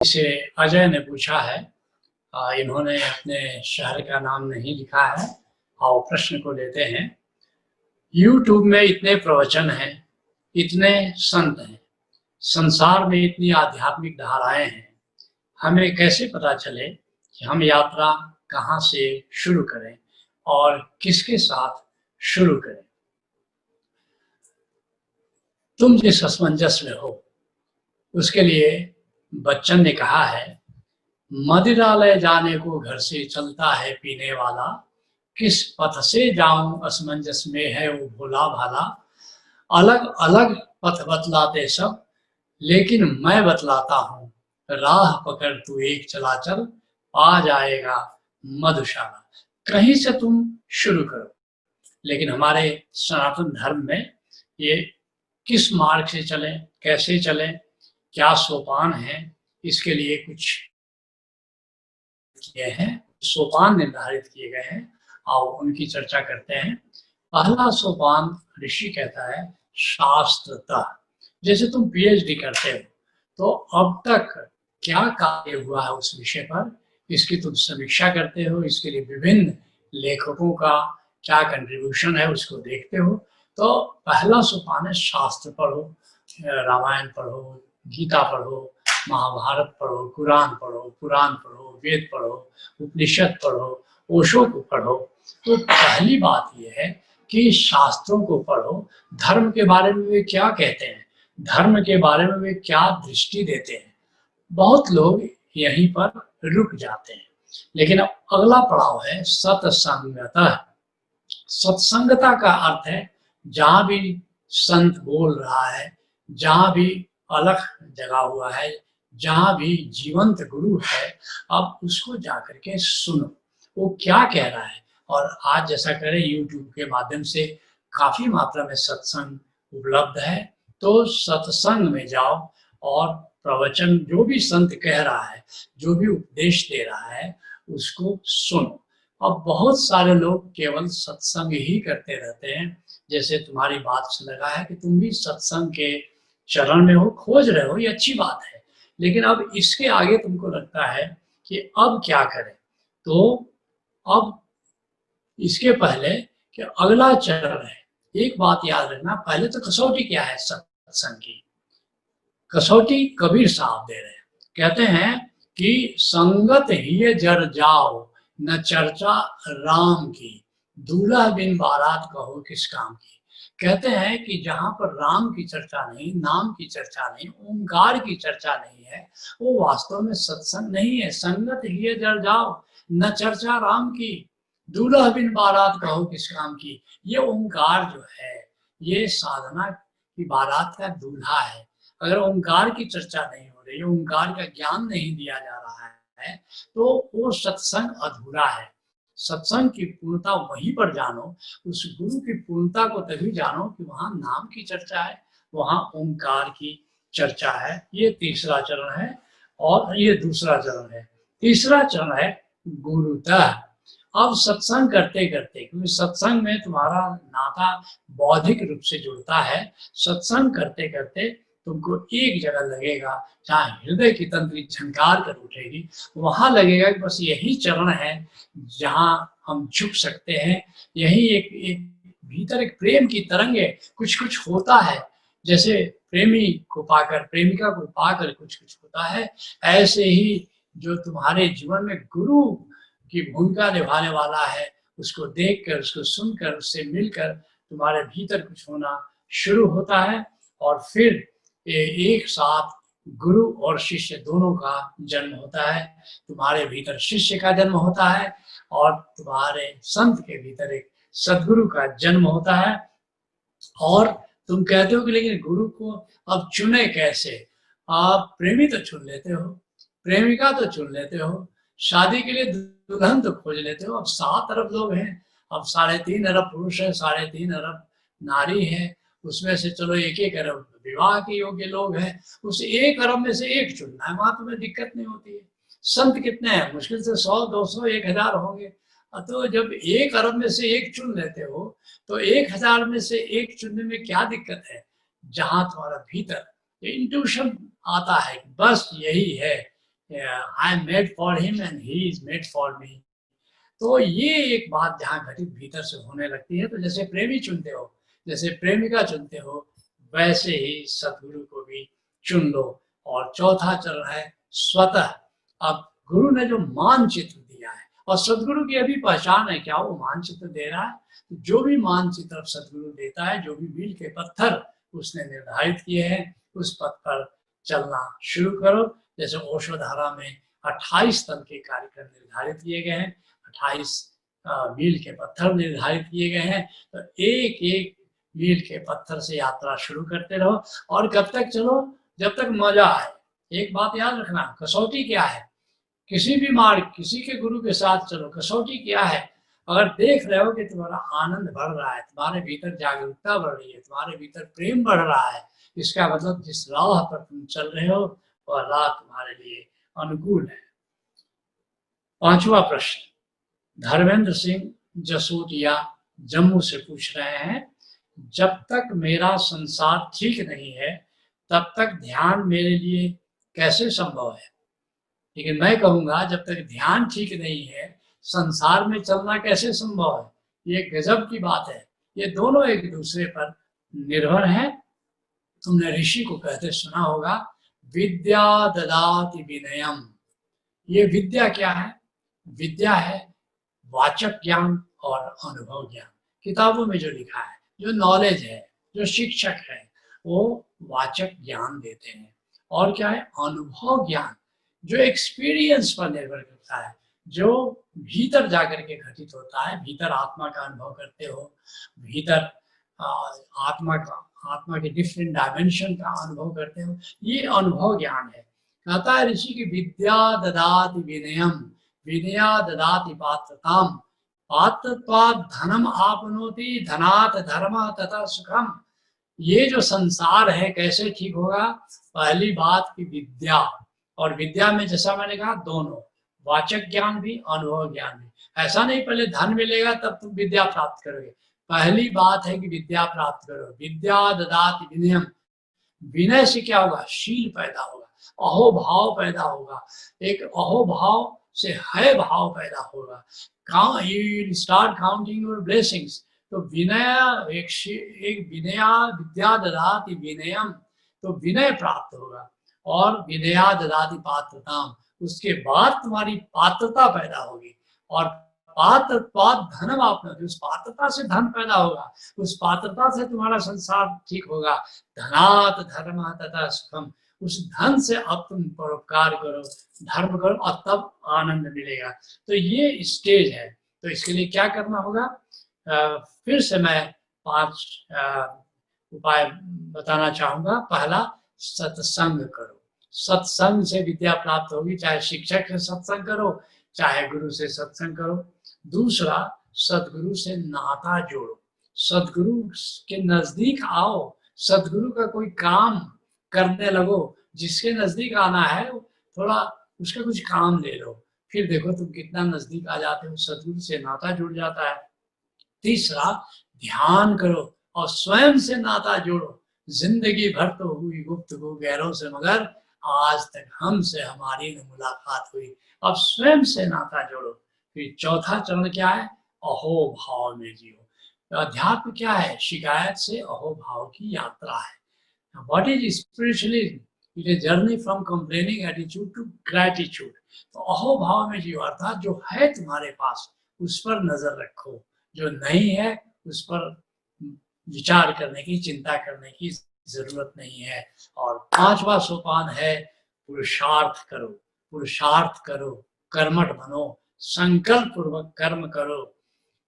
इसे अजय ने पूछा है। इन्होंने अपने शहर का नाम नहीं लिखा है। और प्रश्न को लेते हैं। यूट्यूब में इतने प्रवचन हैं, इतने संत हैं, संसार में इतनी आध्यात्मिक धाराएं हैं, हमें कैसे पता चले कि हम यात्रा कहाँ से शुरू करें और किसके साथ शुरू करें। तुम जिस असमंजस में हो उसके लिए बच्चन ने कहा है, मदिरालय जाने को घर से चलता है पीने वाला, किस पथ से जाऊं असमंजस में है वो भोला भाला। अलग अलग पथ बतलाते सब, लेकिन मैं बतलाता हूँ, राह पकड़ तू एक चला चल, पा जाएगा मधुशाला। कहीं से तुम शुरू करो, लेकिन हमारे सनातन धर्म में ये किस मार्ग से चलें, कैसे चलें, क्या सोपान है, इसके लिए कुछ किए हैं, सोपान निर्धारित किए गए हैं और उनकी चर्चा करते हैं। पहला सोपान ऋषि कहता है शास्त्रतः। जैसे तुम पीएचडी करते हो तो अब तक क्या कार्य हुआ है उस विषय पर, इसकी तुम समीक्षा करते हो, इसके लिए विभिन्न लेखकों का क्या कंट्रीब्यूशन है उसको देखते हो। तो पहला सोपान है शास्त्र पढ़ो, रामायण पढ़ो, गीता पढ़ो, महाभारत पढ़ो, कुरान पढ़ो, पुराण पढ़ो, वेद पढ़ो, उपनिषद पढ़ो, ओशो को पढ़ो। तो पहली बात यह है कि शास्त्रों को पढ़ो, धर्म के बारे में वे क्या कहते हैं, धर्म के बारे में वे क्या दृष्टि देते हैं। बहुत लोग यहीं पर रुक जाते हैं। लेकिन अब अगला पड़ाव है सत्संगतः। सत्संगता का अर्थ है जहां भी संत बोल रहा है, जहां भी अलख जगा हुआ है, जहां भी जीवंत गुरु है, अब उसको जाकर के सुनो वो क्या कह रहा है। और आज जैसा करें यूट्यूब के माध्यम से काफी मात्रा में सत्संग उपलब्ध है, तो सत्संग में जाओ और प्रवचन जो भी संत कह रहा है, जो भी उपदेश दे रहा है, उसको सुनो। अब बहुत सारे लोग केवल सत्संग ही करते रहते हैं। जैसे तुम्हारी बात से लगा है कि तुम भी सत्संग के चरण में हो, खोज रहे हो, ये अच्छी बात है। लेकिन अब इसके आगे तुमको लगता है कि अब क्या करें, तो अब इसके पहले कि अगला चरण है। एक बात याद रखना, पहले तो कसौटी क्या है सत्संग की, कसौटी कबीर साहब दे रहे हैं। कहते हैं कि संगत ही जर जाओ, न चर्चा राम की, दूल्हा बिन बारात कहो किस काम की। कहते हैं कि जहां पर राम की चर्चा नहीं, नाम की चर्चा नहीं, ओंकार की चर्चा नहीं है, वो वास्तव में सत्संग नहीं है। संगत ही जर जाओ, न चर्चा राम की, दूल्हा बिन बारात कहो किस काम की। ये ओंकार जो है, ये साधना की बारात का दूल्हा है। अगर ओंकार की चर्चा नहीं हो रही है, ओंकार का ज्ञान नहीं दिया जा रहा है, तो वो सत्संग अधूरा है। सत्संग की पूर्णता वहीं पर जानो, उस गुरु की पूर्णता को तभी जानो कि वहां नाम की चर्चा है, वहां ओंकार की चर्चा है। ये तीसरा चरण है। और ये दूसरा चरण है। तीसरा चरण है गुरुतः। अब सत्संग करते करते, क्योंकि सत्संग में तुम्हारा नाता बौद्धिक रूप से जुड़ता है, सत्संग करते करते तुमको एक जगह लगेगा जहाँ हृदय की तंत्री झंकार कर उठेगी, वहां लगेगा कि बस यही चरण है जहाँ हम झुक सकते हैं। यही एक एक भीतर एक प्रेम की तरंग है, कुछ कुछ होता है। जैसे प्रेमी को पाकर, प्रेमिका को पाकर कुछ कुछ होता है, ऐसे ही जो तुम्हारे जीवन में गुरु की भूमिका निभाने वाला है, उसको देखकर, उसको सुनकर, उससे मिलकर तुम्हारे भीतर कुछ होना शुरू होता है। और फिर एक साथ गुरु और शिष्य दोनों का जन्म होता है। तुम्हारे भीतर शिष्य का जन्म होता है और तुम्हारे संत के भीतर एक सदगुरु का जन्म होता है। और तुम कहते हो कि लेकिन गुरु को अब चुने कैसे। आप प्रेमी तो चुन लेते हो, प्रेमिका तो चुन लेते हो, शादी के लिए दुल्हन तो खोज लेते हो। अब 7 अरब लोग हैं, अब 3.5 अरब पुरुष है, 3.5 अरब नारी है, उसमें से चलो 1-1 अरब विवाह के योग्य लोग हैं, उस 1 अरब में से एक चुनना है, वहां तुम्हें दिक्कत नहीं होती है। संत कितने हैं, मुश्किल से 100, 200, 1000 होंगे। तो जब 1 अरब में से एक चुन लेते हो, तो 1000 में से एक चुनने में क्या दिक्कत है। जहां तुम्हारा भीतर इंट्यूशन आता है, बस यही है, I am made for him and he is made for me. तो ये एक बात जहाँ घटित भीतर से होने लगती है, तो जैसे प्रेमी चुनते हो, जैसे प्रेमिका चुनते हो, वैसे ही सदगुरु को भी चुन लो। और चौथा चरण है स्वतः। अब गुरु ने जो मानचित्र दिया है, और सदगुरु की अभी पहचान है क्या, वो मानचित्र दे रहा है। तो जो भी मानचित्र सदगुरु देता है, जो भी मील के पत्थर उसने निर्धारित किए हैं, उस पथ पर चलना शुरू करो। जैसे ओशो धारा में 28 तल के कार्यक्रम निर्धारित किए गए हैं, 28 मील के पत्थर निर्धारित किए गए हैं। तो एक एक मील के पत्थर से यात्रा शुरू करते रहो, और कब तक चलो, जब तक मजा आए। एक बात याद रखना, कसौटी क्या है, किसी भी मार्ग, किसी के गुरु के साथ चलो, कसौटी क्या है, अगर देख रहे हो कि तुम्हारा आनंद बढ़ रहा है, तुम्हारे भीतर जागरूकता बढ़ रही है, तुम्हारे भीतर प्रेम बढ़ रहा है, इसका मतलब जिस राह पर तुम चल रहे हो वह राह तुम्हारे लिए अनुकूल है। पांचवा प्रश्न, धर्मेंद्र सिंह जसोटिया जम्मू से पूछ रहे हैं, जब तक मेरा संसार ठीक नहीं है तब तक ध्यान मेरे लिए कैसे संभव है। लेकिन मैं कहूंगा, जब तक ध्यान ठीक नहीं है, संसार में चलना कैसे संभव है। ये गजब की बात है। ये दोनों एक दूसरे पर निर्भर हैं। तुमने ऋषि को कहते सुना होगा, विद्या ददाति विनयम। ये विद्या क्या है, विद्या है वाचक ज्ञान और अनुभव ज्ञान। किताबों में जो लिखा है, जो नॉलेज है, जो शिक्षक है, वो वाचक ज्ञान देते हैं। और क्या है, अनुभव ज्ञान, जो एक्सपीरियंस पर निर्भर करता है, जो भीतर जाकर के घटित होता है। भीतर आत्मा का अनुभव करते हो, भीतर आत्मा के डिफरेंट डायमेंशन का अनुभव करते हो, ये अनुभव ज्ञान है। कहता है ऋषि की, विद्या ददाति विनयम, विनया ददाति पात्रताम, पात्रत्वात् धनम आपनोति, धनात् धर्म तथा सुखम। ये जो संसार है कैसे ठीक होगा, पहली बात की विद्या। और विद्या में जैसा मैंने कहा, दोनों, वाचक ज्ञान भी, अनुभव ज्ञान भी। ऐसा नहीं पहले धन मिलेगा तब तुम विद्या प्राप्त करोगे। पहली बात है कि विद्या प्राप्त करो। विद्या ददाति विनयम, विनय से क्या होगा, शील पैदा होगा, अहोभाव पैदा होगा, एक अहोभाव से है भाव पैदा होगा। You start counting your blessings। तो विनय एक विनया विद्या ददाति विनयम, तो विनय प्राप्त होगा। और विनया ददाति पात्रताम, उसके बाद तुम्हारी पात्रता पैदा होगी। और पात्रत्वात् धनम आपनोति, उस पात्रता से धन पैदा होगा, उस पात्रता से तुम्हारा संसार ठीक होगा। धनात् धर्म तथा सुखम, उस धन से अब तुम परोपकार करो, धर्म करो, और तब आनंद मिलेगा। तो ये स्टेज है। तो इसके लिए क्या करना होगा, फिर से मैं 5 उपाय बताना चाहूंगा। पहला, सत्संग करो। सत्संग से विद्या प्राप्त होगी, चाहे शिक्षक से सत्संग करो, चाहे गुरु से सत्संग करो। दूसरा, सदगुरु से नाता जोड़ो, सदगुरु के नजदीक आओ, सदगुरु का कोई काम करने लगो। जिसके नजदीक आना है थोड़ा उसका कुछ काम ले लो, फिर देखो तुम कितना नजदीक आ जाते हो, सदगुरु से नाता जुड़ जाता है। तीसरा, ध्यान करो और स्वयं से नाता जोड़ो। जिंदगी भर तो हुई गुफ्तगू गैरों से, मगर आज तक हमसे हमारी न मुलाकात हुई। अब स्वयं से नाता जोड़ो। फिर चौथा चरण क्या है, अहोभाव में जियो। अध्यात्म क्या है, शिकायत से अहोभाव की यात्रा है। What is spiritualism? It is a journey from complaining attitude to gratitude। तो अहोभाव में जियो, अर्थात जो है तुम्हारे पास उस पर नजर रखो, जो नहीं है उस पर विचार करने की, चिंता करने की जरूरत नहीं है। और 5वां सोपान है, पुरुषार्थ करो। पुरुषार्थ करो, कर्मठ बनो, संकल्प पूर्वक कर्म करो।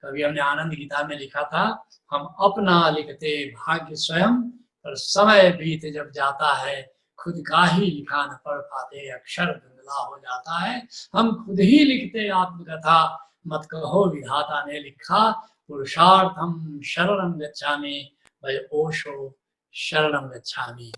कभी हमने आनंद गीता में लिखा था, हम अपना लिखते भाग्य स्वयं, पर समय बीत जब जाता है खुद का ही लिखा न पढ़ पाते, अक्षर धुंधला हो जाता है। हम खुद ही लिखते आत्मकथा, मत कहो विधाता ने लिखा। पुरुषार्थम शरणं गच्छामि, भय ओशो शरणं गच्छामि।